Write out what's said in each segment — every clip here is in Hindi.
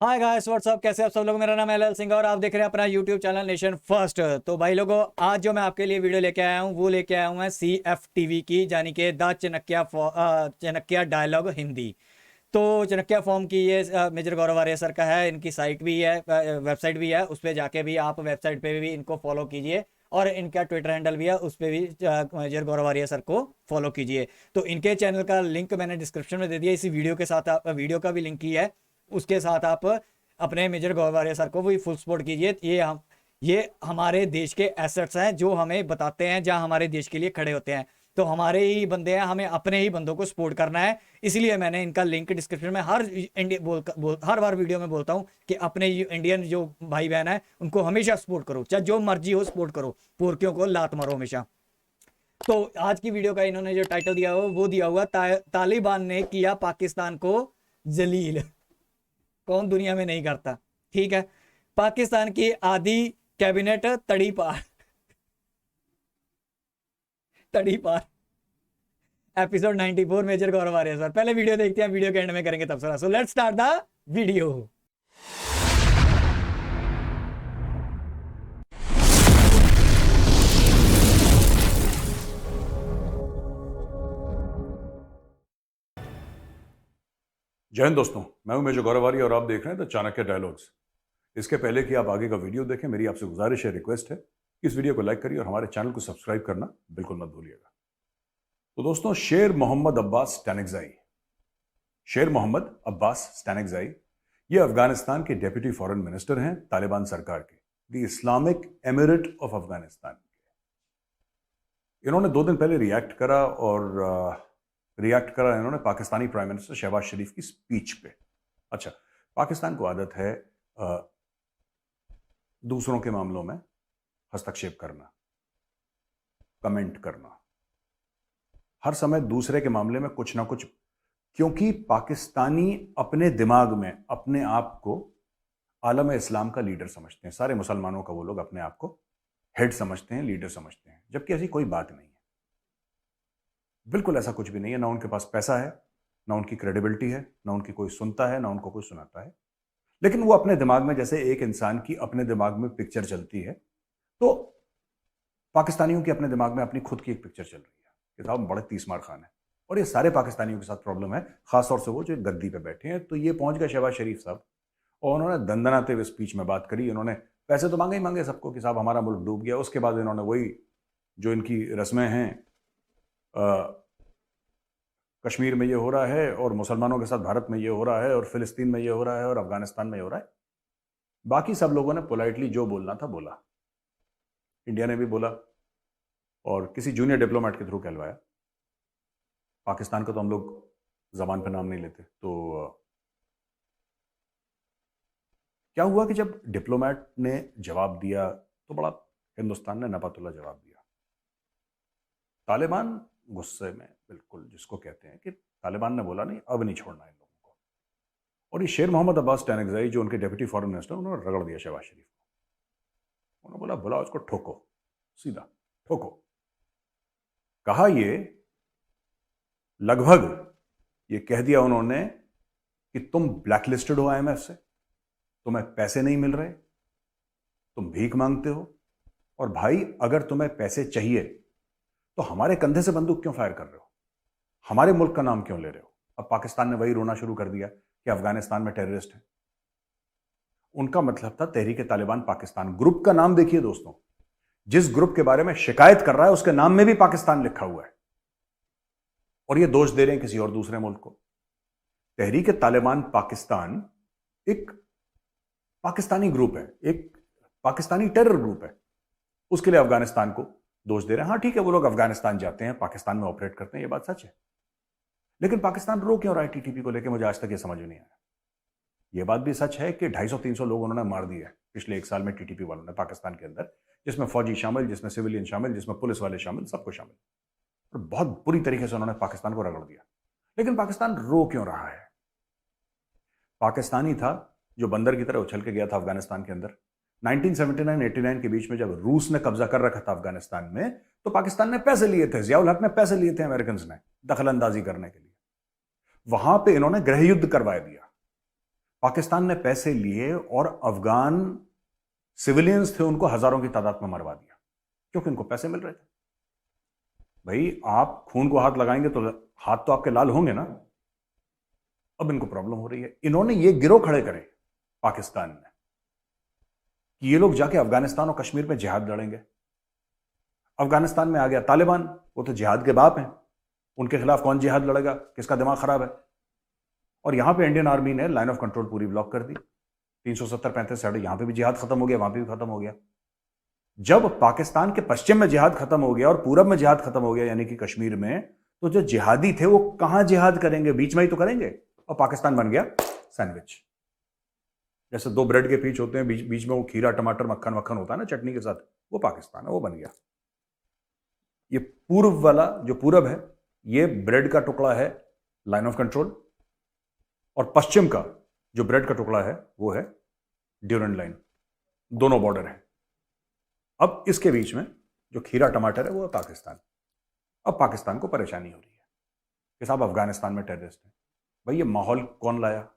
हाय गाइस व्हाट्सअप, कैसे आप सब लोग। मेरा नाम है एल सिंह और आप देख रहे हैं अपना यूट्यूब चैनल नेशन फर्स्ट। तो भाई लोगों, आज जो मैं आपके लिए वीडियो लेके आया हूँ वो लेके आया हूँ मैं CFTV की, यानी कि द चनक्या डायलॉग हिंदी। तो चनक्या फॉर्म की ये मेजर गौरव आर्य सर का है। इनकी साइट भी है, वेबसाइट भी है, उस पर जाके भी आप वेबसाइट पे भी इनको फॉलो कीजिए। और इनका ट्विटर हैंडल भी है, उस पर भी मेजर गौरव आर्य सर को फॉलो कीजिए। तो इनके चैनल का लिंक मैंने डिस्क्रिप्शन में दे दिया, इसी वीडियो के साथ वीडियो का भी लिंक ही है। उसके साथ आप अपने मेजर गौरव आर्य सर को भी फुल सपोर्ट कीजिए। ये हमारे देश के एसेट्स हैं जो हमें बताते हैं, जहां हमारे देश के लिए खड़े होते हैं। तो हमारे ही बंदे हैं, हमें अपने ही बंदों को सपोर्ट करना है। इसलिए मैंने इनका लिंक डिस्क्रिप्शन में हर बार वीडियो में बोलता हूं कि अपने इंडियन जो भाई बहन है उनको हमेशा सपोर्ट करो, चाहे जो मर्जी हो सपोर्ट करो, पुरखियों को लात मारो हमेशा। तो आज की वीडियो का इन्होंने जो टाइटल दिया हो वो दिया हुआ तालिबान ने किया पाकिस्तान को जलील। कौन दुनिया में नहीं करता। ठीक है। पाकिस्तान की आधी कैबिनेट तड़ी पार। तड़ी पार। एपिसोड 94, मेजर गौरव आर्य सर। पहले वीडियो देखते हैं, वीडियो के एंड में करेंगे तब। So let's start the video. जय हिंद दोस्तों, मैं हूं मेजर गौरव आर्य और आप देख रहे हैं द चाणक्य डायलॉग्स। इसके पहले कि आप आगे का वीडियो देखें, मेरी आपसे गुजारिश है, रिक्वेस्ट है, इस वीडियो को लाइक करिए और हमारे चैनल को सब्सक्राइब करना बिल्कुल मत भूलिएगा। तो दोस्तों, शेर मोहम्मद अब्बास स्टैनिक्ज़ाई, शेर मोहम्मद अब्बास स्टैनिक्ज़ाई ये अफगानिस्तान के डेप्यूटी फॉरेन मिनिस्टर हैं तालिबान सरकार के, the Islamic emirate of Afghanistan के। इन्होंने 2 दिन पहले रिएक्ट करा इन्होंने पाकिस्तानी प्राइम मिनिस्टर शहबाज शरीफ की स्पीच पे। अच्छा, पाकिस्तान को आदत है दूसरों के मामलों में हस्तक्षेप करना, कमेंट करना, हर समय दूसरे के मामले में कुछ ना कुछ, क्योंकि पाकिस्तानी अपने दिमाग में अपने आप को आलम इस्लाम का लीडर समझते हैं। सारे मुसलमानों का वो लोग अपने आप को हेड समझते हैं, लीडर समझते हैं, जबकि ऐसी कोई बात नहीं है। बिल्कुल ऐसा कुछ भी नहीं है। ना उनके पास पैसा है, ना उनकी क्रेडिबिलिटी है, ना उनकी कोई सुनता है, ना उनको कोई सुनाता है। लेकिन वो अपने दिमाग में, जैसे एक इंसान की अपने दिमाग में पिक्चर चलती है, तो पाकिस्तानियों की अपने दिमाग में अपनी खुद की एक पिक्चर चल रही है कि साहब बड़े तीसमार खान है। और ये सारे पाकिस्तानियों के साथ प्रॉब्लम है, खासतौर से वो जो गद्दी पे बैठे हैं। तो ये पहुंच गए शहबाज शरीफ साहब और उन्होंने दंदनाते हुए स्पीच में बात करी। उन्होंने पैसे तो मांगे ही मांगे सबको कि साहब हमारा मुल्क डूब गया। उसके बाद इन्होंने वही जो इनकी रस्में हैं, कश्मीर में ये हो रहा है और मुसलमानों के साथ भारत में ये हो रहा है और फिलिस्तीन में ये हो रहा है और अफगानिस्तान में ये हो रहा है। बाकी सब लोगों ने पोलाइटली जो बोलना था बोला, इंडिया ने भी बोला और किसी जूनियर डिप्लोमेट के थ्रू कहलवाया। पाकिस्तान का तो हम लोग जबान पे नाम नहीं लेते। तो क्या हुआ कि जब डिप्लोमेट ने जवाब दिया तो बड़ा हिंदुस्तान ने नपातुल्ला जवाब दिया। तालिबान गुस्से में, बिल्कुल जिसको कहते हैं कि तालिबान ने बोला नहीं, अब नहीं छोड़ना इन लोगों को। और ये शेर मोहम्मद अब्बास स्टैनिक्ज़ाई जो उनके डेप्यूटी फॉरेन मिनिस्टर, उन्होंने रगड़ दिया शहबाज शरीफ को। उन्होंने बोला बुलाओ इसको, ठोको, सीधा ठोको। कहा ये लगभग ये कह दिया उन्होंने कि तुम ब्लैकलिस्टेड हो IMF से, तुम्हें पैसे नहीं मिल रहे, तुम भीख मांगते हो, और भाई अगर तुम्हें पैसे चाहिए तो हमारे कंधे से बंदूक क्यों फायर कर रहे हो, हमारे मुल्क का नाम क्यों ले रहे हो। अब पाकिस्तान ने वही रोना शुरू कर दिया कि अफगानिस्तान में टेररिस्ट है। उनका मतलब था तहरीक तालिबान पाकिस्तान। ग्रुप का नाम देखिए दोस्तों, जिस ग्रुप के बारे में शिकायत कर रहा है उसके नाम में भी पाकिस्तान लिखा हुआ है, और ये दोष दे रहे हैं किसी और दूसरे मुल्क को। तहरीक तालिबान पाकिस्तान एक पाकिस्तानी ग्रुप है, एक पाकिस्तानी टेरर ग्रुप है, उसके लिए अफगानिस्तान को दोष दे रहे हैं। हाँ ठीक है, वो लोग अफगानिस्तान जाते हैं, पाकिस्तान में ऑपरेट करते हैं, ये बात सच है। लेकिन पाकिस्तान रो क्यों रहा है TTP को लेकर, मुझे आज तक ये समझ में नहीं आया। ये बात भी सच है कि 250-300 लोग उन्होंने मार दिए पिछले 1 साल में TTP वालों ने पाकिस्तान के अंदर, जिसमें फौजी शामिल, जिसमें सिविलियन शामिल, जिसमें पुलिस वाले शामिल, सबको शामिल। और बहुत बुरी तरीके से उन्होंने पाकिस्तान को रगड़ दिया। लेकिन पाकिस्तान रो क्यों रहा है? पाकिस्तानी था जो बंदर की तरह उछल के गया था अफगानिस्तान के अंदर। 1979-89 के बीच में जब रूस ने कब्जा कर रखा था अफगानिस्तान में, तो पाकिस्तान ने पैसे लिए थे, जियाउल हक ने पैसे लिए थे अमेरिकन ने दखल अंदाजी करने के लिए। वहां पे इन्होंने गृह युद्ध करवा दिया। पाकिस्तान ने पैसे लिए और अफगान सिविलियंस थे उनको हजारों की तादाद में मरवा दिया, क्योंकि उनको पैसे मिल रहे थे। भाई आप खून को हाथ लगाएंगे तो हाथ तो आपके लाल होंगे ना। अब इनको प्रॉब्लम हो रही है। इन्होंने ये गिरोह खड़े करे पाकिस्तान में कि ये लोग जाके अफगानिस्तान और कश्मीर में जिहाद लड़ेंगे। अफगानिस्तान में आ गया तालिबान, वो तो जिहाद के बाप हैं, उनके खिलाफ कौन जिहाद लड़ेगा, किसका दिमाग खराब है। और यहां पे इंडियन आर्मी ने लाइन ऑफ कंट्रोल पूरी ब्लॉक कर दी। 370-35 साइड, यहां पे भी जिहाद खत्म हो गया, वहां पे भी खत्म हो गया। जब पाकिस्तान के पश्चिम में जिहाद खत्म हो गया और पूरब में जिहाद खत्म हो गया, यानी कि कश्मीर में, तो जो जिहादी थे वो कहां जिहाद करेंगे, बीच में ही तो करेंगे। और पाकिस्तान बन गया सैंडविच। जैसे दो ब्रेड के पीस होते हैं, बीच में वो खीरा टमाटर मक्खन वक्खन होता है ना चटनी के साथ, वो पाकिस्तान है, वो बन गया। ये पूर्व वाला जो पूरब है, ये ब्रेड का टुकड़ा है लाइन ऑफ कंट्रोल, और पश्चिम का जो ब्रेड का टुकड़ा है वो है ड्यूरेंट लाइन। दोनों बॉर्डर है। अब इसके बीच में जो खीरा टमाटर है वो है पाकिस्तान। अब पाकिस्तान को परेशानी हो रही है कि साहब अफगानिस्तान में टेररिस्ट है। भाई ये माहौल कौन लाया,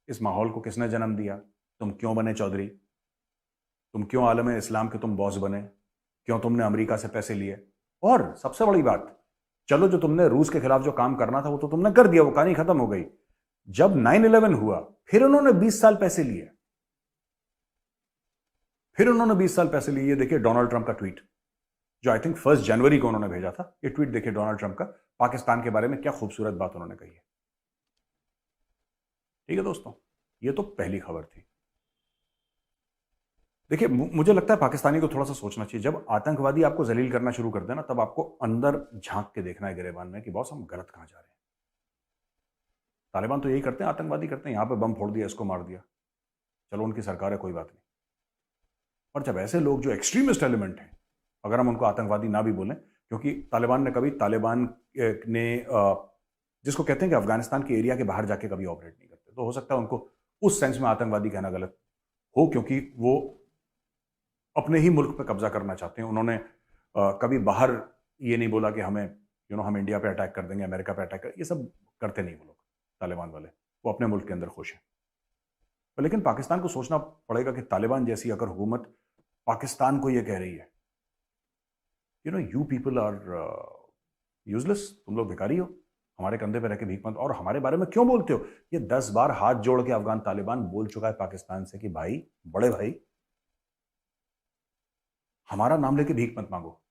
इस माहौल को किसने जन्म दिया, तुम क्यों बने चौधरी, तुम क्यों आलम इस्लाम के तुम बॉस बने, क्यों तुमने अमेरिका से पैसे लिए। और सबसे बड़ी बात, चलो जो तुमने रूस के खिलाफ जो काम करना था वो तो तुमने कर दिया, वो कहानी खत्म हो गई। जब 9/11 हुआ फिर उन्होंने 20 साल पैसे लिए, ये देखिए डोनाल्ड ट्रंप का ट्वीट, जो आई थिंक 1 जनवरी को उन्होंने भेजा था। ये ट्वीट देखिए डोनाल्ड ट्रंप का, पाकिस्तान के बारे में क्या खूबसूरत बात उन्होंने कही है। ठीक है दोस्तों, ये तो पहली खबर थी। देखिए मुझे लगता है पाकिस्तानी को थोड़ा सा सोचना चाहिए। जब आतंकवादी आपको जलील करना शुरू कर देना, तब आपको अंदर झांक के देखना है गिरेबान में कि बॉस हम गलत कहां जा रहे हैं। तालिबान तो यही करते हैं, आतंकवादी करते हैं, यहां पे बम फोड़ दिया, इसको मार दिया, चलो उनकी सरकार है, कोई बात नहीं। और जब ऐसे लोग जो एक्सट्रीमिस्ट एलिमेंट हैं, अगर हम उनको आतंकवादी ना भी बोलें, क्योंकि तालिबान ने कभी, तालिबान ने जिसको कहते हैं कि अफगानिस्तान के एरिया के बाहर जाके कभी ऑपरेट नहीं करते, तो हो सकता है उनको उस सेंस में आतंकवादी कहना गलत हो, क्योंकि वो अपने ही मुल्क पे कब्जा करना चाहते हैं। उन्होंने कभी बाहर ये नहीं बोला कि हमें हम इंडिया पे अटैक कर देंगे, अमेरिका पे अटैक कर, ये सब करते नहीं वो लोग, तालिबान वाले। वो अपने मुल्क के अंदर खुश हैं। लेकिन पाकिस्तान को सोचना पड़ेगा कि तालिबान जैसी अगर हुकूमत पाकिस्तान को ये कह रही है, यू पीपल आर यूजलेस, तुम लोग भिखारी हो, हमारे कंधे पे रह के भीख मत, और हमारे बारे में क्यों बोलते हो। ये 10 बार हाथ जोड़ के अफगान तालिबान बोल चुका है पाकिस्तान से कि भाई, बड़े भाई, हमारा नाम लेके भीख मत मांगो।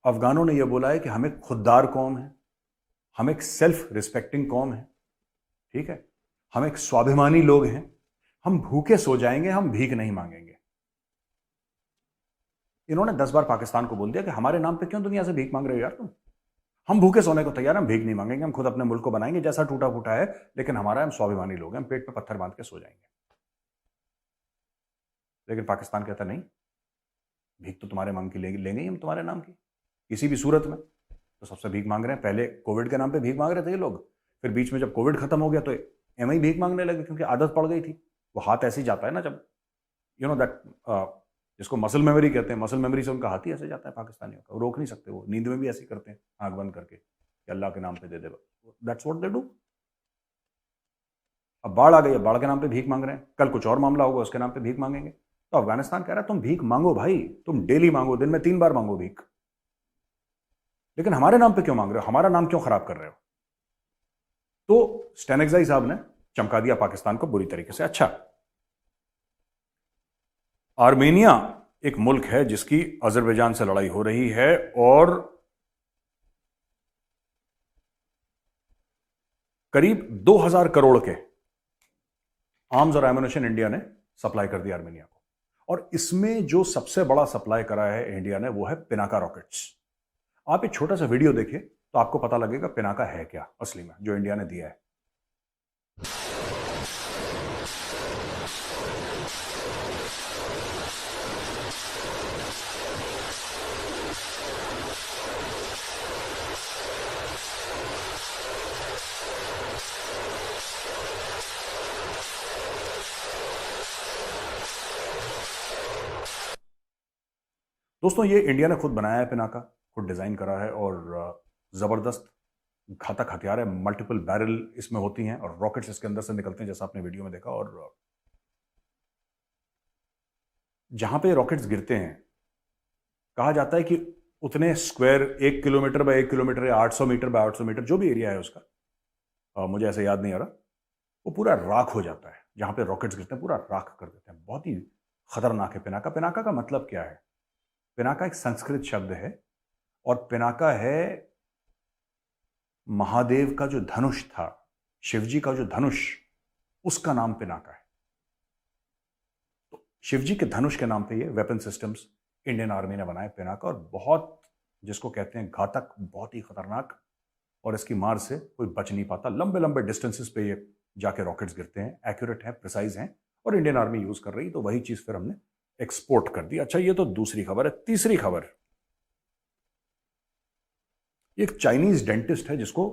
अफगानों ने यह बोला है कि हम एक खुददार कौम है, हम एक सेल्फ रिस्पेक्टिंग कौम है, ठीक है, हम एक स्वाभिमानी लोग हैं, हम भूखे सो जाएंगे, हम भीख नहीं मांगेंगे। इन्होंने 10 बार पाकिस्तान को बोल दिया कि हमारे नाम पे क्यों दुनिया से भीख मांग रहे हो यार तुम, हम भूखे सोने को तैयार, हम भीख नहीं मांगेंगे, हम खुद अपने मुल्क को बनाएंगे जैसा टूटा फूटा है, लेकिन हमारा, हम स्वाभिमानी लोग हैं, हम पेट पे पत्थर बांध के सो जाएंगे। लेकिन पाकिस्तान कहता नहीं, भीख तो तुम्हारे मांग की लेंगे ही हम, तुम्हारे नाम की किसी भी सूरत में। तो सबसे भीख मांग रहे हैं। पहले कोविड के नाम पे भीख मांग रहे थे ये लोग, फिर बीच में जब कोविड खत्म हो गया तो एमआई भीख मांगने लगे, क्योंकि आदत पड़ गई थी। वो हाथ ऐसे ही जाता है ना, जब दैट जिसको मसल मेमोरी कहते हैं, मसल मेमोरी से उनका हाथ ही ऐसे जाता है पाकिस्तानियों का, वो रोक नहीं सकते। वो नींद में भी ऐसे करते हैं, आंख बंद करके कि अल्लाह के नाम पे दे दे, दैट्स व्हाट दे डू। अब बाढ़ आ गई, बाढ़ के नाम पे भीख मांग रहे हैं, कल कुछ और मामला होगा, उसके नाम पे भीख मांगेंगे। तो अफगानिस्तान कह रहा है तुम भीख मांगो भाई, तुम डेली मांगो, दिन में 3 बार मांगो भीख, लेकिन हमारे नाम पे क्यों मांग रहे हो, हमारा नाम क्यों खराब कर रहे हो। तो स्टेनेक्साई साहब ने चमका दिया पाकिस्तान को बुरी तरीके से। अच्छा, आर्मेनिया एक मुल्क है जिसकी अजरबैजान से लड़ाई हो रही है, और करीब 2000 करोड़ के आर्म्स और एम्युनिशन इंडिया ने सप्लाई कर दिया आर्मेनिया को। और इसमें जो सबसे बड़ा सप्लाई करा है इंडिया ने, वो है पिनाका रॉकेट्स। आप एक छोटा सा वीडियो देखिए तो आपको पता लगेगा पिनाका है क्या असली में, जो इंडिया ने दिया है। दोस्तों, ये इंडिया ने खुद बनाया है पिनाका, खुद डिजाइन करा है, और जबरदस्त घातक हथियार है, मल्टीपल बैरल इसमें होती हैं और रॉकेट्स इसके अंदर से निकलते हैं, जैसा आपने वीडियो में देखा। और जहां पे रॉकेट्स गिरते हैं, कहा जाता है कि उतने स्क्वायर 1 किलोमीटर बाय 1 किलोमीटर या 800 मीटर बाय 800 मीटर जो भी एरिया है उसका, मुझे ऐसे याद नहीं आ रहा, वो पूरा राख हो जाता है। जहां पे रॉकेट्स गिरते हैं पूरा राख कर देते हैं। बहुत ही खतरनाक है पिनाका। पिनाका का मतलब क्या है? पिनाका एक संस्कृत शब्द है और पिनाका है महादेव का जो धनुष था, शिवजी का जो धनुष, उसका नाम पिनाका है। तो शिवजी के धनुष के नाम पे ये वेपन सिस्टम्स इंडियन आर्मी ने बनाए पिनाका, और बहुत, जिसको कहते हैं घातक, बहुत ही खतरनाक, और इसकी मार से कोई बच नहीं पाता। लंबे लंबे डिस्टेंसेस पे ये जाके रॉकेट्स गिरते हैं, एक्यूरेट हैं, प्रिसाइज हैं, और इंडियन आर्मी यूज कर रही, तो वही चीज फिर हमने एक्सपोर्ट कर दी। अच्छा, ये तो दूसरी खबर है। तीसरी खबर, एक चाइनीज डेंटिस्ट है जिसको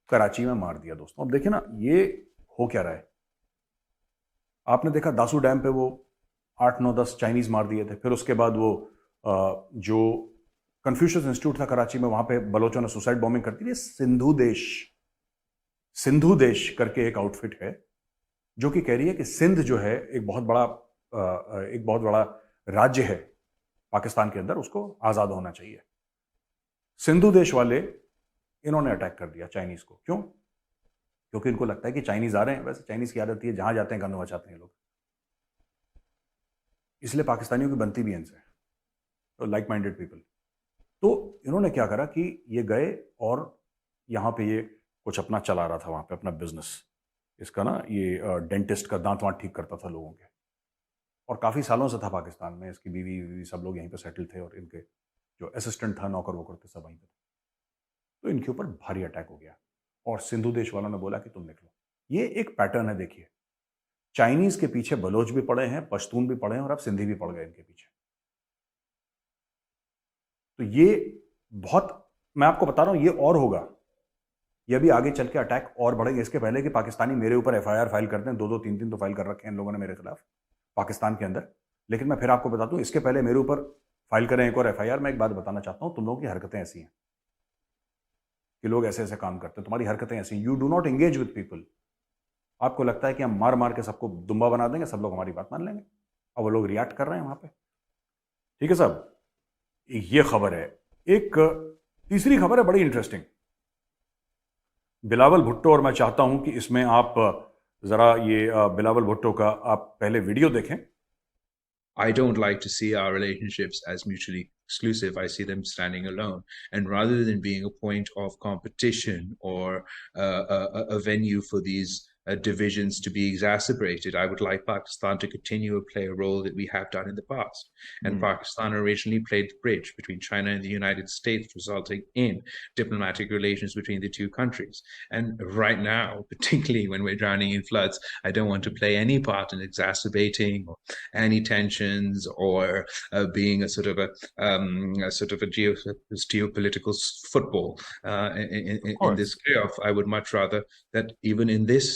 कराची में मार दिया। दोस्तों अब देखिए ना, ये हो क्या रहा है। आपने देखा दासू डैम पे वो 8 9 10 चाइनीज मार दिए थे। फिर उसके बाद वो जो कन्फ्यूशियस इंस्टीट्यूट था कराची में, वहां पे बलोचों ने सुसाइड बॉम्बिंग कर दी थी। सिंधु देश करके एक आउटफिट है जो कि कह रही है कि सिंध जो है एक बहुत बड़ा राज्य है पाकिस्तान के अंदर, उसको आजाद होना चाहिए। सिंधु देश वाले इन्होंने अटैक कर दिया चाइनीज को। क्यों? क्योंकि इनको लगता है कि चाइनीज आ रहे हैं। वैसे चाइनीज की आदत है, जहां जाते हैं गंद मचाते हैं लोग, इसलिए पाकिस्तानियों की बनती भी इनसे, तो लाइक माइंडेड पीपल। तो इन्होंने क्या करा कि ये गए और यहां पे ये कुछ अपना चला रहा था, वहां पे अपना बिजनेस, इसका ना, ये डेंटिस्ट का दांत वांत ठीक करता था लोगों के, और काफी सालों से था पाकिस्तान में। इसकी बीवी सब लोग यहीं पे सेटल थे, और इनके जो असिस्टेंट था, नौकर वोकर थे, सब वहीं पे थे। तो इनके ऊपर भारी अटैक हो गया, और सिंधु देश वालों ने बोला कि तुम निकलो। ये एक पैटर्न है, देखिए, चाइनीज के पीछे बलोच भी पड़े हैं, पश्तून भी पड़े हैं, और अब सिंधी भी पड़ गए इनके पीछे। तो ये बहुत, मैं आपको बता रहा हूं, ये और होगा। ये भी आगे चल के अटैक और बढ़ेंगे। इसके पहले कि पाकिस्तानी मेरे ऊपर एफआईआर फाइल करते हैं, 2 2 3 3 तो फाइल कर रखे हैं इन लोगों ने मेरे खिलाफ पाकिस्तान के अंदर। लेकिन मैं फिर आपको बता दूं, इसके पहले मेरे ऊपर फाइल करें एक और एफआईआर। मैं एक बात बताना चाहता हूं, तुम लोगों की हरकतें ऐसी हैं कि लोग ऐसे ऐसे काम करते हैं, तुम्हारी हरकतें ऐसी, you do not engage with people. आपको लगता है कि हम मार मार के सबको दुम्बा बना देंगे, सब लोग हमारी बात मान लेंगे, और वो लोग रिएक्ट कर रहे हैं वहां पे। ठीक है साहब, ये खबर है। एक तीसरी खबर है बड़ी इंटरेस्टिंग, बिलावल भुट्टो, और मैं चाहता हूं कि इसमें आप जरा ये बिलावल भुट्टो का आप पहले वीडियो देखें। I don't like to see our relationships as mutually exclusive. I see them standing alone. And rather than being a point of competition or a venue for these divisions to be exacerbated, I would like Pakistan to continue to play a role that we have done in the past. And Pakistan originally played the bridge between China and the United States, resulting in diplomatic relations between the two countries. And right now, particularly when we're drowning in floods, I don't want to play any part in exacerbating any tensions or being a sort of a geopolitical football in this playoff. I would much rather that even in this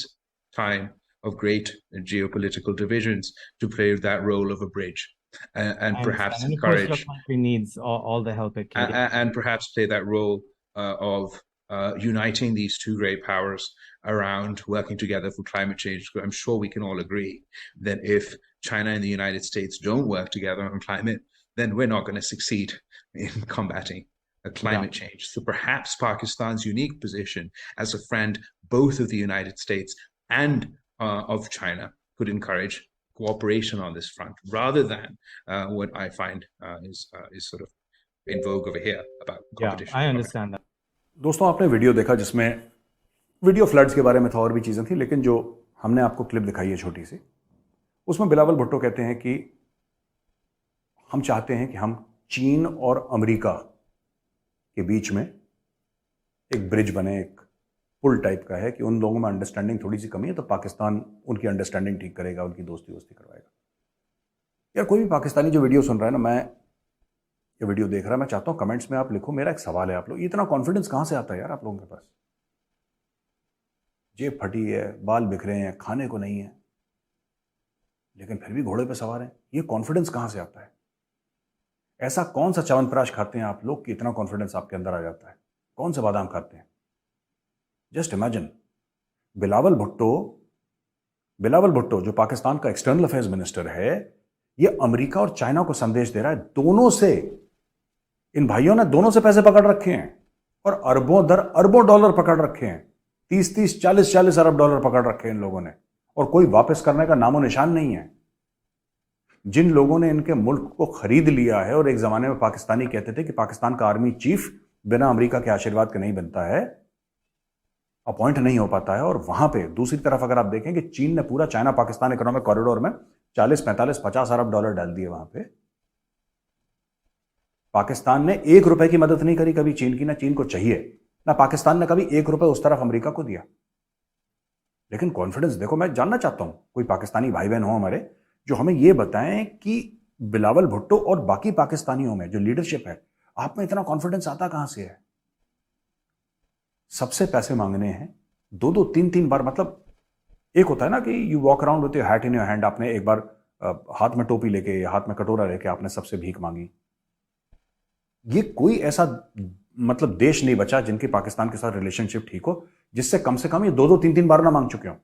time of great geopolitical divisions, to play that role of a bridge and perhaps and of course your encourage country needs all the help it can get. and perhaps play that role of uniting these two great powers around working together for climate change. I'm sure we can all agree that if China and the United States don't work together on climate, then we're not going to succeed in combating climate change. So perhaps Pakistan's unique position as a friend both of the United States and of China could encourage cooperation on this front, rather than what I find is sort of in vogue over here about competition. I understand that. दोस्तों आपने वीडियो देखा जिसमें वीडियो फ्लड्स के बारे में था और भी चीज़ें थी, लेकिन जो हमने आपको क्लिप दिखाई है छोटी सी, उसमें बिलावल भुट्टो कहते हैं कि हम चाहते हैं कि हम चीन और अमेरिका के बीच में एक ब्रिज बने, एक पुल टाइप का है, कि उन लोगों में अंडरस्टैंडिंग थोड़ी सी कमी है, तो पाकिस्तान उनकी अंडरस्टैंडिंग ठीक करेगा, उनकी दोस्ती करवाएगा। यार कोई भी पाकिस्तानी जो वीडियो सुन रहा है ना, मैं ये वीडियो देख रहा है, मैं चाहता हूं कमेंट्स में आप लिखो। मेरा एक सवाल है, आप लोग, इतना कॉन्फिडेंस कहां से आता है यार आप लोगों के पास? जेब फटी है, बाल बिखरे हैं, खाने को नहीं है, लेकिन फिर भी घोड़े पे सवार हैं। ये कॉन्फिडेंस कहां से आता है? ऐसा कौन सा च्यवनप्राश खाते हैं आप लोग कि इतना कॉन्फिडेंस आपके अंदर आ जाता है? कौन से बादाम खाते हैं? जस्ट इमेजिन, बिलावल भुट्टो जो पाकिस्तान का एक्सटर्नल अफेयर्स मिनिस्टर है, ये अमेरिका और चाइना को संदेश दे रहा है। दोनों से, इन भाइयों ने दोनों से पैसे पकड़ रखे हैं और अरबों डॉलर पकड़ रखे हैं। 30 40 अरब डॉलर पकड़ रखे हैं इन लोगों ने, और कोई वापस करने का नामो निशान नहीं है। जिन लोगों ने इनके मुल्क को खरीद लिया है, और एक जमाने में पाकिस्तानी कहते थे कि पाकिस्तान का आर्मी चीफ बिना अमेरिका के आशीर्वाद के नहीं बनता है, अपॉइंट नहीं हो पाता है। और वहां पे दूसरी तरफ अगर आप देखें कि चीन ने पूरा चाइना पाकिस्तान इकोनॉमिक कॉरिडोर में 40 45 50 अरब डॉलर डाल दिए वहां पे। पाकिस्तान ने 1 रुपए की मदद नहीं करी कभी चीन की, ना चीन को चाहिए, ना पाकिस्तान ने कभी 1 रुपए उस तरफ अमेरिका को दिया। लेकिन कॉन्फिडेंस देखो, मैं जानना चाहता हूं कोई पाकिस्तानी भाई बहन हो हमारे जो हमें यह बताएं कि बिलावल भुट्टो और बाकी पाकिस्तानियों में जो लीडरशिप है, आप में इतना कॉन्फिडेंस आता कहां से है? सबसे पैसे मांगने हैं 2 3 बार। मतलब एक होता है ना कि you walk around with your hat in your hand, आपने एक बार हाथ में टोपी लेके, हाथ में कटोरा लेके आपने सबसे भीख मांगी। ये कोई ऐसा मतलब देश नहीं बचा जिनकी पाकिस्तान के साथ रिलेशनशिप ठीक हो, जिससे कम से कम ये 2 3 बार ना मांग चुके हो।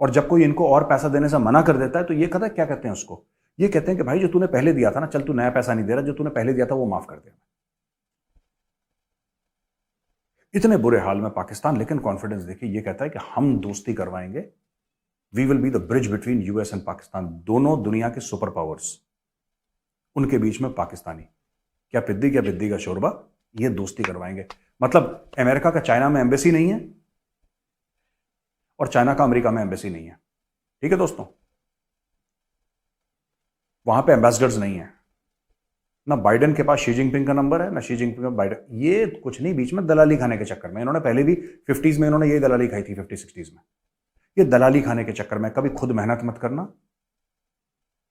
और जब कोई इनको और पैसा देने से मना कर देता है तो ये कहता है, क्या कहते हैं उसको, ये कहते हैं कि भाई जो तूने पहले दिया था ना, चल तू नया पैसा नहीं दे रहा, जो तूने पहले दिया था वो माफ कर दे। इतने बुरे हाल में पाकिस्तान, लेकिन कॉन्फिडेंस देखिए, ये कहता है कि हम दोस्ती करवाएंगे, we will be the bridge between US and Pakistan. दोनों दुनिया के सुपर पावर्स, उनके बीच में पाकिस्तानी, क्या पिद्दी का शोरबा, ये दोस्ती करवाएंगे। मतलब अमेरिका का चाइना में एम्बेसी नहीं है और चाइना का अमेरिका में एम्बेसी नहीं है, ठीक है दोस्तों। वहां पे एम्बेसडर्स नहीं है, ना बाइडेन के पास शी जिनपिंग का नंबर है, ना शी जिनपिंग का बाइडेन। ये कुछ नहीं, बीच में दलाली खाने के चक्कर में, इन्होंने पहले भी 50s में इन्होंने ये दलाली खाई थी, 50 60s में। ये दलाली खाने के चक्कर में कभी खुद मेहनत मत करना,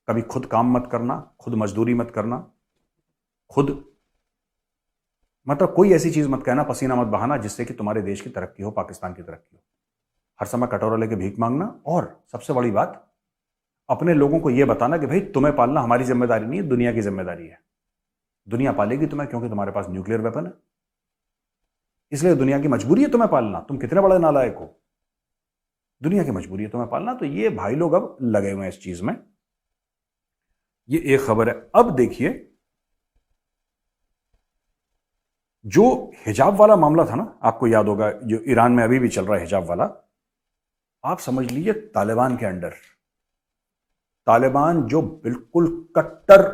कभी खुद काम मत करना, खुद मजदूरी मत करना, खुद मतलब कोई ऐसी चीज मत कहना, पसीना मत बहाना जिससे कि तुम्हारे देश की तरक्की हो, पाकिस्तान की तरक्की हो। हर समय कटोरा लेके भीख मांगना। और सबसे बड़ी बात, अपने लोगों को यह बताना कि भाई तुम्हें पालना हमारी जिम्मेदारी नहीं है, दुनिया की जिम्मेदारी है। दुनिया पालेगी तुम्हें क्योंकि तुम्हारे पास न्यूक्लियर वेपन है, इसलिए दुनिया की मजबूरी है तुम्हें पालना। तुम कितने बड़े नालायक हो, दुनिया की मजबूरी है तुम्हें पालना। तो ये भाई लोग अब लगे हुए हैं इस चीज में। ये एक खबर है। अब देखिए, जो हिजाब वाला मामला था ना, आपको याद होगा, जो ईरान में अभी भी चल रहा है हिजाब वाला, आप समझ लीजिए तालिबान के अंडर, तालिबान जो बिल्कुल कट्टर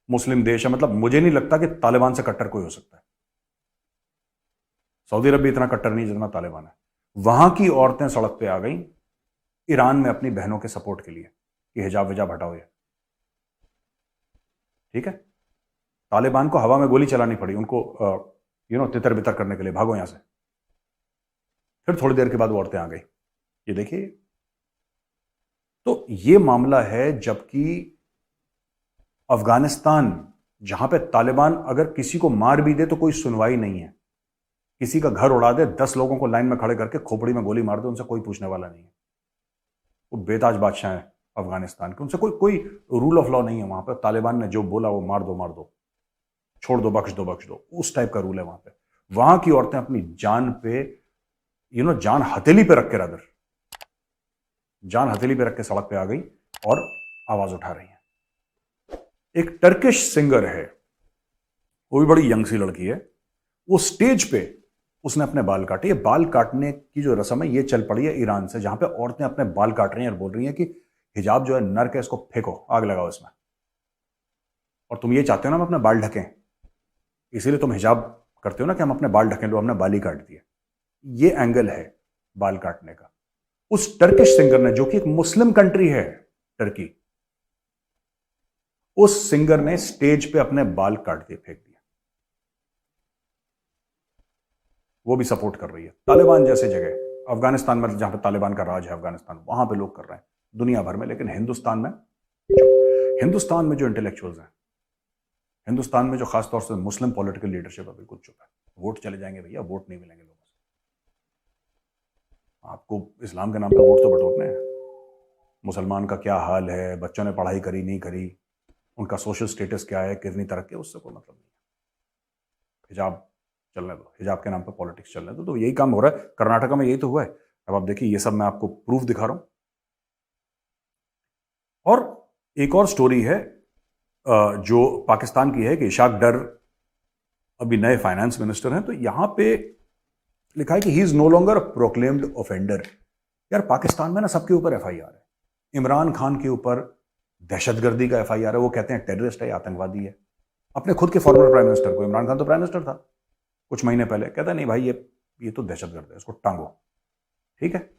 मुस्लिम देश है। मतलब मुझे नहीं लगता कि तालिबान से कट्टर कोई हो सकता है। सऊदी अरब भी इतना कट्टर नहीं जितना तालिबान है। वहां की औरतें सड़क पे आ गई ईरान में अपनी बहनों के सपोर्ट के लिए कि हिजाब विजाब हटाओ ये, ठीक है। तालिबान को हवा में गोली चलानी पड़ी उनको, तितर बितर करने के लिए, भागो यहां से। फिर थोड़ी देर के बाद वो औरतें आ गई। ये देखिए, तो ये मामला है। जबकि अफगानिस्तान, जहां पे तालिबान अगर किसी को मार भी दे तो कोई सुनवाई नहीं है, किसी का घर उड़ा दे, 10 लोगों को लाइन में खड़े करके खोपड़ी में गोली मार दे, उनसे कोई पूछने वाला नहीं है। वो बेताज बादशाह है अफगानिस्तान के, उनसे कोई रूल ऑफ लॉ नहीं है वहां पर। तालिबान ने जो बोला वो मार दो, छोड़ दो, बख्श दो, उस टाइप का रूल है वहां पे। वहां की औरतें अपनी जान पे, जान हथेली पे रख के, रादर जान हथेली पे रख के सड़क पे आ गई और आवाज उठा रही हैं। एक टर्किश सिंगर है, वो भी बड़ी यंग सी लड़की है, वो स्टेज पे उसने अपने बाल काटे। ये बाल काटने की जो रस्म है ये चल पड़ी है ईरान से, जहां पे औरतें अपने बाल काट रही हैं और बोल रही हैं कि हिजाब जो है नर्क है, इसको फेंको, आग लगाओ इसमें। और तुम ये चाहते हो ना हम अपने बाल ढकें, इसीलिए तुम हिजाब करते हो ना कि हम अपने बाल ढकें, लो हमने बाल ही काट दिए। ये एंगल है बाल काटने का। उस टर्किश सिंगर ने, जो कि एक मुस्लिम कंट्री है टर्की, उस सिंगर ने स्टेज पे अपने बाल काट दिए, फेंक दिए। वो भी सपोर्ट कर रही है। तालिबान जैसे जगह, अफगानिस्तान में जहां पे तालिबान का राज है, अफगानिस्तान, वहां पे लोग कर रहे हैं दुनिया भर में। लेकिन हिंदुस्तान में जो इंटेलेक्चुअल्स हैं, हिंदुस्तान में जो खासतौर से मुस्लिम पॉलिटिकल लीडरशिप है, बिल्कुल चुप है। वोट चले जाएंगे भैया, वोट नहीं मिलेंगे लोगों से। आपको इस्लाम के नाम पर वोट तो बटोरने हैं। मुसलमान का क्या हाल है, बच्चों ने पढ़ाई करी नहीं करी, उनका सोशल स्टेटस क्या है, कितनी तरक्की, उससे कोई मतलब नहीं है। हिजाब चलने दो, हिजाब के नाम पे पॉलिटिक्स चलने दो। तो यही काम हो रहा है कर्नाटका में, यही तो हुआ है। अब आप देखिए, ये सब मैं आपको प्रूफ दिखा रहा हूं। और एक और स्टोरी है जो पाकिस्तान की है कि इशाक डर अभी नए फाइनेंस मिनिस्टर हैं। तो यहां पे लिखा है कि he is no longer proclaimed offender. यार पाकिस्तान में ना सबके ऊपर एफआईआर है। इमरान खान के ऊपर दहशतगर्दी का एफआईआर है, वो कहते हैं टेररिस्ट है, आतंकवादी है। अपने खुद के फॉर्मर प्राइम मिनिस्टर को, इमरान खान तो प्राइम मिनिस्टर था कुछ महीने पहले, कहता नहीं भाई ये तो दहशतगर्द है, इसको टांगो। ठीक है,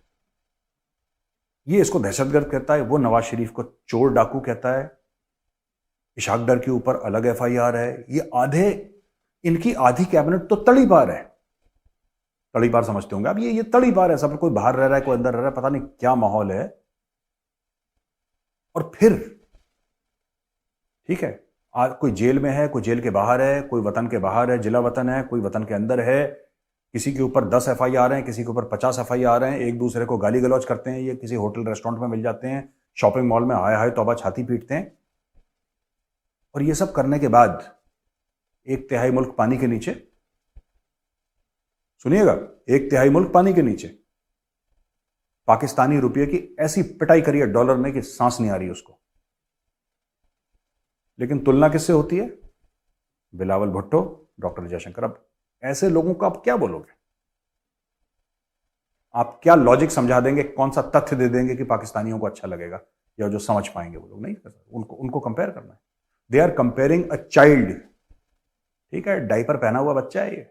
ये इसको दहशतगर्द कहता है, वो नवाज शरीफ को चोर डाकू कहता है। इशाक डर के ऊपर अलग एफआईआर है। ये इनकी आधी कैबिनेट तो तड़ी पार है। तड़ी पार समझते होंगे आप, ये तड़ी पार है। सब कोई बाहर रह रहा है, कोई अंदर रह रहा है, पता नहीं क्या माहौल है। और फिर ठीक है, कोई जेल में है, कोई जेल के बाहर है, कोई वतन के बाहर है, जिला वतन है, कोई वतन के अंदर है। किसी के ऊपर 10 एफआईआर हैं, किसी के ऊपर 50 एफआईआर हैं। एक दूसरे को गाली गलौज करते हैं, ये किसी होटल रेस्टोरेंट में मिल जाते हैं, शॉपिंग मॉल में हाय हाय तौबा छाती पीटते हैं। और ये सब करने के बाद 1/3 मुल्क पानी के नीचे, सुनिएगा, 1/3 मुल्क पानी के नीचे। पाकिस्तानी रुपये की ऐसी पिटाई करी है डॉलर ने कि सांस नहीं आ रही उसको। लेकिन तुलना किससे होती है? बिलावल भुट्टो, डॉक्टर जयशंकर। अब ऐसे लोगों को आप क्या बोलोगे? आप क्या लॉजिक समझा देंगे? कौन सा तथ्य दे देंगे कि पाकिस्तानियों को अच्छा लगेगा या जो समझ पाएंगे वो लोग? नहीं कर सकते। उनको कंपेयर करना है। They are comparing a child. ठीक है, डायपर पहना हुआ बच्चा है ये।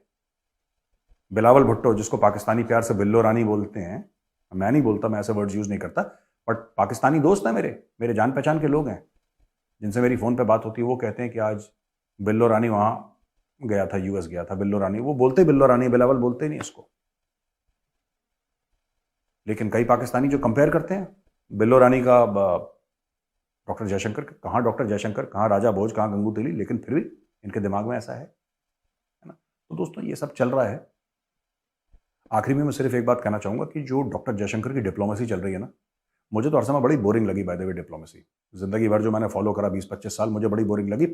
बिलावल भुट्टो, जिसको पाकिस्तानी प्यार से बिल्लो रानी बोलते हैं, मैं नहीं बोलता, मैं ऐसे वर्ड्स यूज नहीं करता, बट पाकिस्तानी दोस्त हैं मेरे जान पहचान के लोग हैं जिनसे मेरी फोन पे बात होती है। वो कहते हैं कि आज बिल्लो रानी वहां गया था, यूएस गया था बिल्लो रानी। वो बोलते बिल्लो रानी, बिलावल बोलते नहीं इसको। लेकिन कई पाकिस्तानी जो कंपेयर करते हैं बिल्लो रानी का डॉक्टर जयशंकर, कहाँ डॉक्टर जयशंकर, कहाँ राजा भोज, कहाँ गंगू तेली, लेकिन फिर भी इनके दिमाग में ऐसा है ना। तो दोस्तों ये सब चल रहा है। आखिरी में मैं सिर्फ एक बात कहना चाहूंगा कि जो डॉक्टर जयशंकर की डिप्लोमेसी चल रही है ना, मुझे तो हर समय बड़ी बोरिंग लगी। बाय द वे, डिप्लोमेसी जिंदगी भर जो मैंने फॉलो करा 20-25 साल, मुझे बड़ी बोरिंग लगी।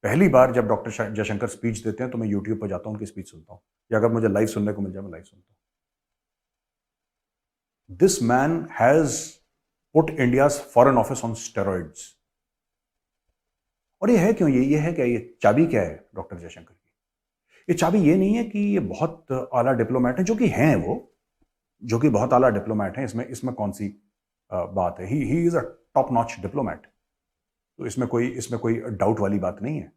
पहली बार जब डॉक्टर जयशंकर स्पीच देते हैं तो मैं यूट्यूब पर जाता हूं, उनकी स्पीच सुनता हूं, या अगर मुझे लाइव सुनने को मिल जाए मैं लाइव सुनता हूं। This man has put India's foreign office on steroids. और ये है क्यों? ये है क्या? ये चाबी क्या है डॉक्टर जयशंकर की? ये चाबी ये नहीं है कि ये बहुत आला डिप्लोमेट है, जो कि हैं वो, जो कि बहुत आला डिप्लोमेट हैं। इसमें कौन सी बात है? ही is a top notch diplomat. तो इसमें कोई डाउट वाली बात नहीं है।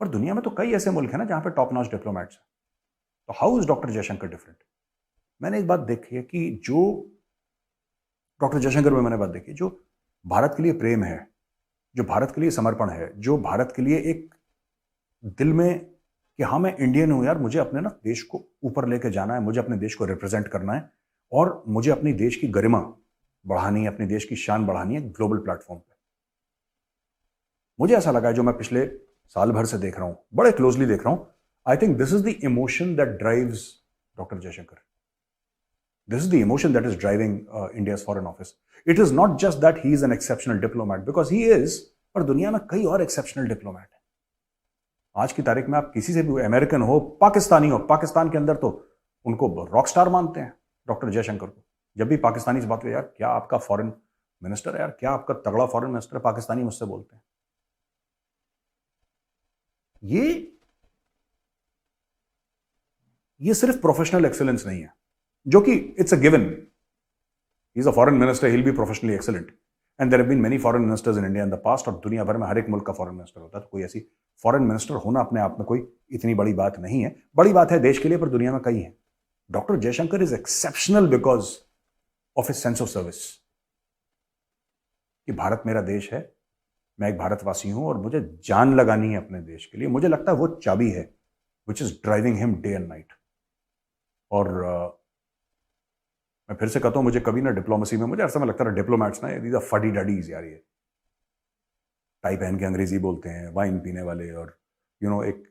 पर दुनिया में तो कई ऐसे मुल्क हैं ना जहां पे टॉप नॉच डिप्लोमेट्स हैं। तो how is doctor Jaishankar different? मैंने एक बात देखी है कि जो डॉक्टर जयशंकर में मैंने बात देखी, जो भारत के लिए प्रेम है, जो भारत के लिए समर्पण है, जो भारत के लिए एक दिल में कि हाँ मैं इंडियन हूं यार, मुझे अपने ना देश को ऊपर लेके जाना है, मुझे अपने देश को रिप्रेजेंट करना है, और मुझे अपनी देश की गरिमा बढ़ानी है, अपने देश की शान बढ़ानी है ग्लोबल प्लेटफॉर्म पे। मुझे ऐसा लगा है, जो मैं पिछले साल भर से देख रहा हूं, बड़े क्लोजली देख रहा हूं, I think this is the emotion that drives doctor Jaishankar. This is the emotion that is driving India's foreign office. It is not just that he is an exceptional diplomat, because he is, पर दुनिया में कई और exceptional diplomat हैं. आज की तारीख में आप किसी से भी, अमेरिकन हो, पाकिस्तानी हो, पाकिस्तान के अंदर तो उनको रॉक स्टार मानते हैं डॉक्टर जयशंकर को. जब भी पाकिस्तानी से बात करें, यार क्या आपका फॉरेन मिनिस्टर है, यार क्या आपका तगड़ा फॉरेन मिनिस्टर है, पाकिस्तानी मुझसे बोलते हैं. ये सिर्फ प्रोफेशनल एक्सेलेंस नहीं है, जो कि it's a given. He is a foreign minister, he will be professionally excellent, and there have been many foreign ministers in India in the past. और दुनिया भर में हर एक मुल्क का फॉरेन मिनिस्टर होता है, तो कोई ऐसी फॉरेन मिनिस्टर होना अपने आप में कोई इतनी बड़ी बात नहीं है. बड़ी बात है देश के लिए, पर दुनिया में कई है. Doctor Jaishankar is exceptional because of his sense of service, कि भारत मेरा देश है, मैं एक भारतवासी हूं और मुझे जान लगानी है अपने देश के लिए. मुझे लगता है वो चाबी है which is driving him day and night. और मैं फिर से कहता हूं, मुझे कभी ना डिप्लोमेसी में, मुझे हर समय लगता है डिप्लोमैट्स ना, दीज आर फडी डडीज यार. ये टाई पहन के अंग्रेजी बोलते हैं, वाइन पीने वाले, और एक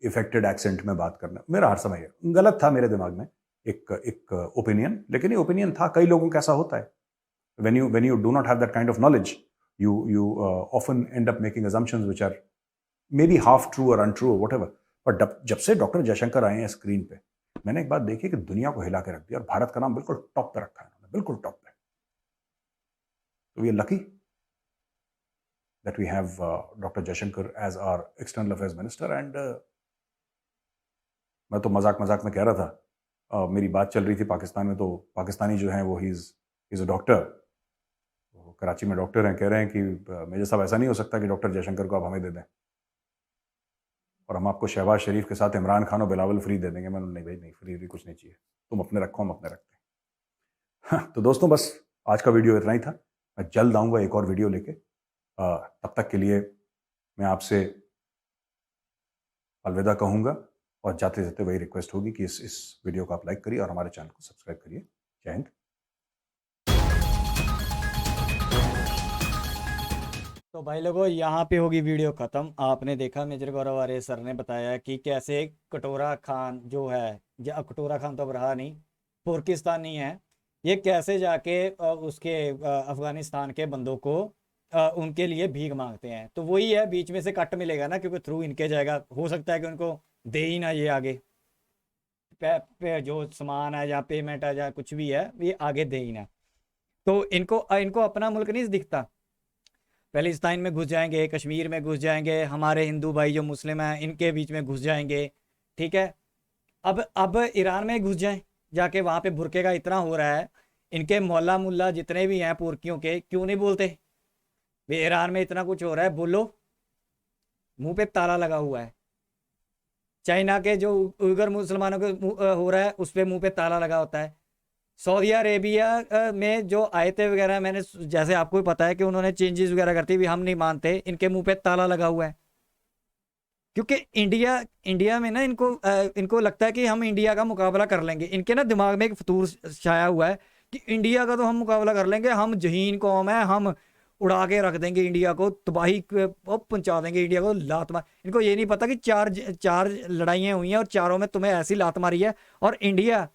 इफेक्टेड एक्सेंट में बात करना. मेरा हर समय गलत था मेरे दिमाग में एक ओपिनियन, लेकिन ये ओपिनियन था. कई लोगों का ऐसा होता है. when you do not have that kind of knowledge, you often end up making assumptions which are may be half true और अनट्रू और वट एवर, पर जब से डॉक्टर जयशंकर आए हैं स्क्रीन पे, मैंने एक बात देखी कि दुनिया को हिला के रख दिया और भारत का नाम बिल्कुल टॉप पे रखा है उन्होंने, बिल्कुल टॉप पे। तो we are lucky that we have doctor Jaishankar as our external affairs minister. And मैं तो मजाक मजाक में कह रहा था, मेरी बात चल रही थी पाकिस्तान में, तो पाकिस्तानी जो हैं वो ही इज अ डॉक्टर, कराची में डॉक्टर हैं, कह रहे हैं कि मेजर साहब ऐसा नहीं हो सकता कि डॉक्टर जयशंकर को आप हमें दे दें और हम आपको शहबाज शरीफ के साथ इमरान खान और बिलावल फ्री दे देंगे। मैंने नहीं भाई नहीं, फ्री कुछ नहीं चाहिए, तुम अपने रखो हम अपने रखते हैं। हाँ, तो दोस्तों बस आज का वीडियो इतना ही था। मैं जल्द आऊँगा एक और वीडियो लेके, तब तक के लिए मैं आपसे अलविदा कहूँगा और जाते जाते वही रिक्वेस्ट होगी कि इस वीडियो को आप लाइक करिए और हमारे चैनल को सब्सक्राइब करिए। जय हिंद। तो भाई लोगों यहाँ पे होगी वीडियो ख़त्म। आपने देखा मेजर गौरव आर्य सर ने बताया कि कैसे कटोरा खान जो है, कटोरा खान तो अब रहा नहीं, तुर्किस्तानी है, ये कैसे जाके उसके अफ़गानिस्तान के बंदों को उनके लिए भीख मांगते हैं। तो वही है, बीच में से कट मिलेगा ना, क्योंकि थ्रू इनके जाएगा। हो सकता है कि उनको दे ही ना ये आगे जो सामान है या पेमेंट है या कुछ भी है, ये आगे दे ही ना। तो इनको अपना मुल्क नहीं दिखता। पैलेस्टाइन में घुस जाएंगे, कश्मीर में घुस जाएंगे, हमारे हिंदू भाई जो मुस्लिम हैं इनके बीच में घुस जाएंगे, ठीक है। अब ईरान में घुस जाएं जाके, वहाँ पे बुरके का इतना हो रहा है, इनके मोहल्ला मुल्ला जितने भी हैं पुरकियों के, क्यों नहीं बोलते भाई ईरान में इतना कुछ हो रहा है, बोलो। मुंह पे ताला लगा हुआ है। चाइना के जो उइगर मुसलमानों के हो रहा है, उस पर मुँह पे ताला लगा होता है। सऊदी अरेबिया में जो आयतें वगैरह, मैंने जैसे आपको भी पता है कि उन्होंने चेंजेस वगैरह करती भी, हम नहीं मानते, इनके मुंह पे ताला लगा हुआ है। क्योंकि इंडिया में ना इनको लगता है कि हम इंडिया का मुकाबला कर लेंगे। इनके ना दिमाग में एक फतूर छाया हुआ है कि इंडिया का तो हम मुकाबला कर लेंगे, हम जहीन कौम है, हम उड़ा के रख देंगे इंडिया को, तबाही पहुंचा देंगे इंडिया को, लात मार। इनको ये नहीं पता कि चार लड़ाइयाँ हुई हैं और चारों में तुम्हें ऐसी लात मारी है, और इंडिया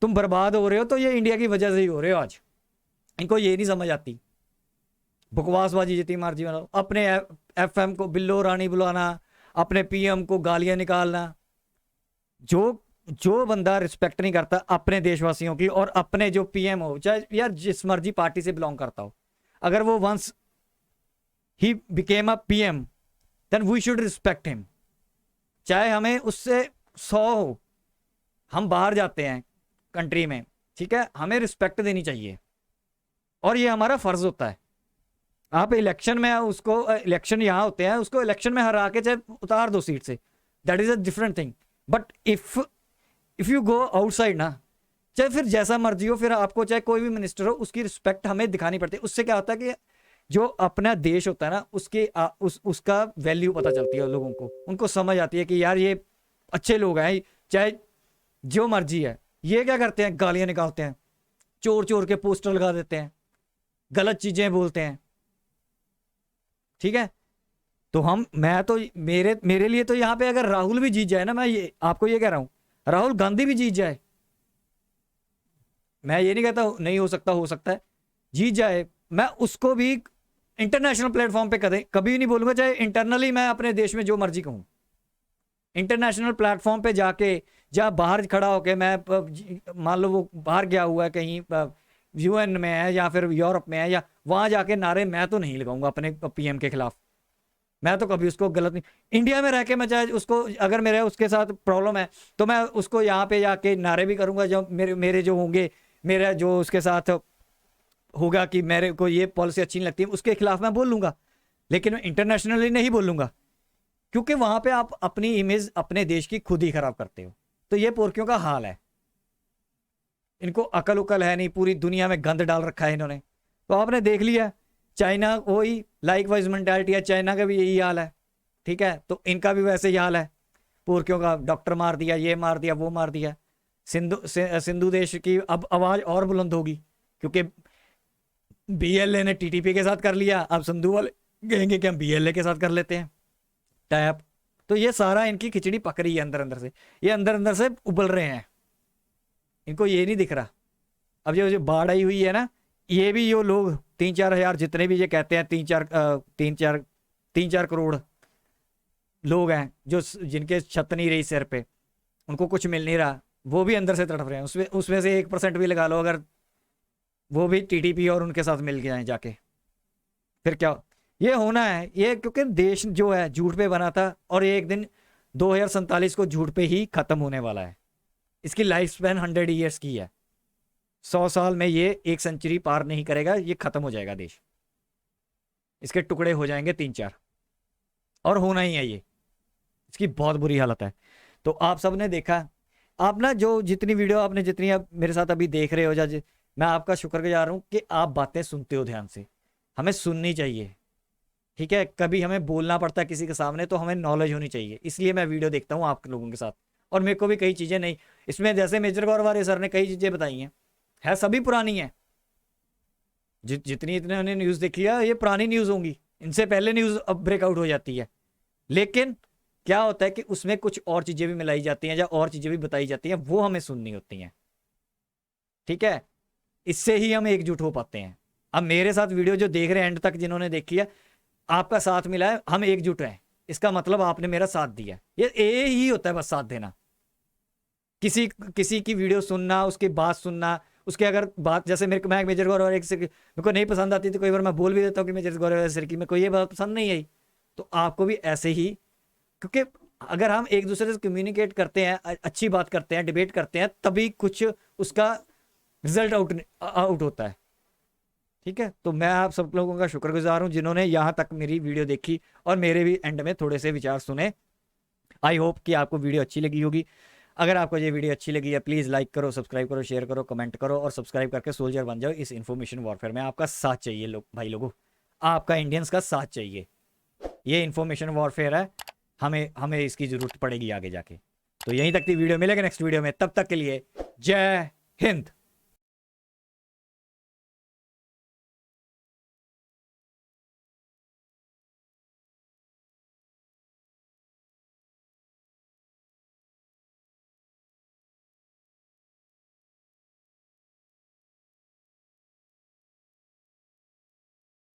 तुम बर्बाद हो रहे हो तो ये इंडिया की वजह से ही हो रहे हो आज। इनको ये नहीं समझ आती। बकवासबाजी जितनी मर्जी बनाओ, अपने FM को बिल्लो रानी बुलाना, अपने PM को गालियां निकालना। जो बंदा रिस्पेक्ट नहीं करता अपने देशवासियों की, और अपने जो PM हो, चाहे यार जिस मर्जी पार्टी से बिलोंग करता हो, अगर वो once he became a PM then we should respect him. चाहे हमें उससे 100 हो, हम बाहर जाते हैं कंट्री में, ठीक है, हमें रिस्पेक्ट देनी चाहिए और ये हमारा फर्ज होता है। आप इलेक्शन में उसको, इलेक्शन यहाँ होते हैं, उसको इलेक्शन में हरा के चाहे उतार दो सीट से, that is a different thing. But if you go outside ना, चाहे फिर जैसा मर्जी हो, फिर आपको चाहे कोई भी मिनिस्टर हो, उसकी रिस्पेक्ट हमें दिखानी पड़ती है। उससे क्या होता है कि जो अपना देश होता है ना, उसका वैल्यू पता चलती है लोगों को, उनको समझ आती है कि यार ये अच्छे लोग हैं, चाहे जो मर्जी है। ये क्या करते हैं, गालियां निकालते हैं, चोर के पोस्टर लगा देते हैं, गलत चीजें बोलते हैं, ठीक है। तो मैं तो मेरे लिए तो यहाँ पे अगर राहुल भी जीत जाए ना, मैं ये आपको ये कह रहा हूं, राहुल गांधी भी जीत जाए, मैं ये नहीं कहता नहीं हो सकता, हो सकता है, जीत जाए, मैं उसको भी इंटरनेशनल प्लेटफॉर्म पे कभी नहीं बोलूंगा, चाहे इंटरनली मैं अपने देश में जो मर्जी कहूं। इंटरनेशनल प्लेटफॉर्म पे जाके, जहाँ बाहर खड़ा होके, मैं मान लो वो बाहर गया हुआ है कहीं, UN में है या फिर यूरोप में है, या वहां जाके नारे मैं तो नहीं लगाऊंगा अपने PM के खिलाफ। मैं तो कभी उसको गलत नहीं, इंडिया में रह के मैं चाहे उसको, अगर मेरे उसके साथ प्रॉब्लम है तो मैं उसको यहाँ पे जाके नारे भी करूंगा, जो मेरे जो होंगे, मेरा जो उसके साथ होगा कि मेरे को ये पॉलिसी अच्छी नहीं लगती, उसके खिलाफ मैं बोल लूंगा, लेकिन मैं इंटरनेशनली नहीं बोलूंगा, क्योंकि वहां पे आप अपनी इमेज अपने देश की खुद ही खराब करते हो। तो ये पोरकियों का हाल है, इनको अकल उकल है नहीं, पूरी दुनिया में गंद डाल रखा है इन्होंने। तो आपने देख लिया, चाइना वही लाइक वाइज मेंटालिटी है, चाइना का भी यही हाल है, ठीक है। तो इनका भी वैसे ही हाल है, पोरकियों का डॉक्टर मार दिया, ये मार दिया, वो मार दिया। सिंधु देश की अब आवाज और बुलंद होगी, क्योंकि BLA ने TTP के साथ कर लिया, अब सिंधु वाले कहेंगे कि हम BLA के साथ कर लेते हैं टैप। तो ये सारा इनकी खिचड़ी पक रही है अंदर अंदर से, ये अंदर अंदर से उबल रहे हैं, इनको ये नहीं दिख रहा। अब जो बाढ़ आई हुई है ना, ये भी ये लोग 3-4 हजार जितने भी ये कहते हैं 3-4 करोड़, लोग हैं जो जिनके छत नहीं रही सिर पे, उनको कुछ मिल नहीं रहा, वो भी अंदर से तड़प रहे हैं, उसमें से 1% भी लगा लो अगर वो भी टीटीपी और उनके साथ मिल गए जाके, फिर क्या ये होना है ये, क्योंकि देश जो है झूठ पे बना था और ये एक दिन 2047 को झूठ पे ही खत्म होने वाला है। इसकी लाइफ स्पैन 100 ईयर्स की है, 100 साल में ये 1 सेंचुरी पार नहीं करेगा, ये खत्म हो जाएगा देश, इसके टुकड़े हो जाएंगे 3-4, और होना ही है ये, इसकी बहुत बुरी हालत है। तो आप सब ने देखा, आप ना जो जितनी वीडियो आपने जितनी आप मेरे साथ अभी देख रहे हो, मैं आपका शुक्रगुजार हूं कि आप बातें सुनते हो ध्यान से, हमें सुननी चाहिए, ठीक है। कभी हमें बोलना पड़ता है किसी के सामने तो हमें नॉलेज होनी चाहिए, इसलिए मैं वीडियो देखता हूँ आप लोगों के साथ। और मेरे को भी कई चीज़ें नहीं इसमें, जैसे मेजर गौरवारे सर ने कई चीज़ें बताई हैं, है सभी पुरानी हैं, जितनी इतने न्यूज़ देख लिया ये पुरानी न्यूज़ होंगी, इनसे पहले न्यूज़ अब ब्रेकआउट हो जाती है। लेकिन क्या होता है कि उसमें कुछ और चीज़ें भी मिलाई जाती हैं या और चीज़ें भी बताई जाती हैं, वो हमें सुननी होती हैं, ठीक है। इससे ही हम एकजुट हो पाते हैं। अब मेरे साथ वीडियो जो देख रहे हैं एंड तक जिन्होंने देखी है, आपका साथ मिला है, हम एकजुट हैं, इसका मतलब आपने मेरा साथ दिया। ये ही होता है बस, साथ देना। किसी की वीडियो सुनना, उसकी बात सुनना, उसके अगर बात जैसे मैं मेजर गौरव सर मेरे को नहीं पसंद आती तो कई बार मैं बोल भी देता हूँ कि मेजर गौरव सर की मेरे को ये बात पसंद नहीं आई, तो आपको भी ऐसे ही, क्योंकि अगर हम एक दूसरे से कम्युनिकेट करते हैं, अच्छी बात करते हैं, डिबेट करते हैं, तभी कुछ उसका रिजल्ट आउट होता है, ठीक है। तो मैं आप सब लोगों का शुक्रगुजार हूं जिन्होंने यहाँ तक मेरी वीडियो देखी और मेरे भी एंड में थोड़े से विचार सुने। आई होप कि आपको वीडियो अच्छी लगी होगी। अगर आपको ये वीडियो अच्छी लगी है प्लीज़ लाइक करो, सब्सक्राइब करो, शेयर करो, कमेंट करो और सब्सक्राइब करके सोल्जर बन जाओ इस इन्फॉर्मेशन वॉरफेयर में। आपका साथ चाहिए भाई लोगों, आपका इंडियंस का साथ चाहिए। ये इन्फॉर्मेशन वॉरफेयर है, हमें इसकी ज़रूरत पड़ेगी आगे जाके। तो यहीं तक की वीडियो, मिलेगा नेक्स्ट वीडियो में, तब तक के लिए जय हिंद।